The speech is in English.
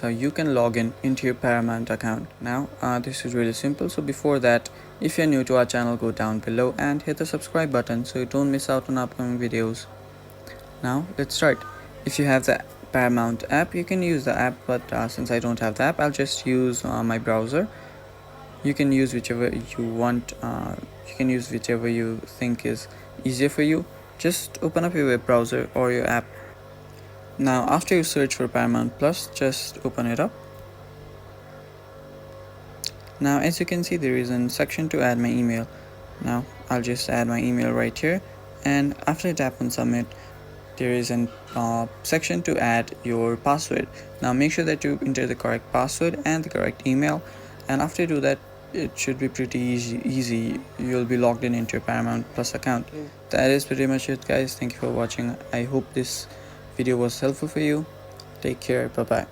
So you can log in into your Paramount account. Now this is really simple. So before that, if you're new to our channel, go down below and hit the subscribe button so you don't miss out on upcoming videos. Now let's start. If you have the Paramount app, you can use the app, but since I don't have the app, I'll just use my browser. You can use whichever you want. You can use whichever you think is easier for you. Just open up your web browser or your app. Now after you search for Paramount Plus, just open it up. Now as you can see, there is a section to add my email. Now I'll just add my email right here, and after tap on submit, there is a section to add your password. Now make sure that you enter the correct password and the correct email, and after you do that, it should be pretty easy. You'll be logged in into your Paramount Plus account. That is pretty much it, guys. Thank you for watching. I hope this video was helpful for you. Take care. Bye bye.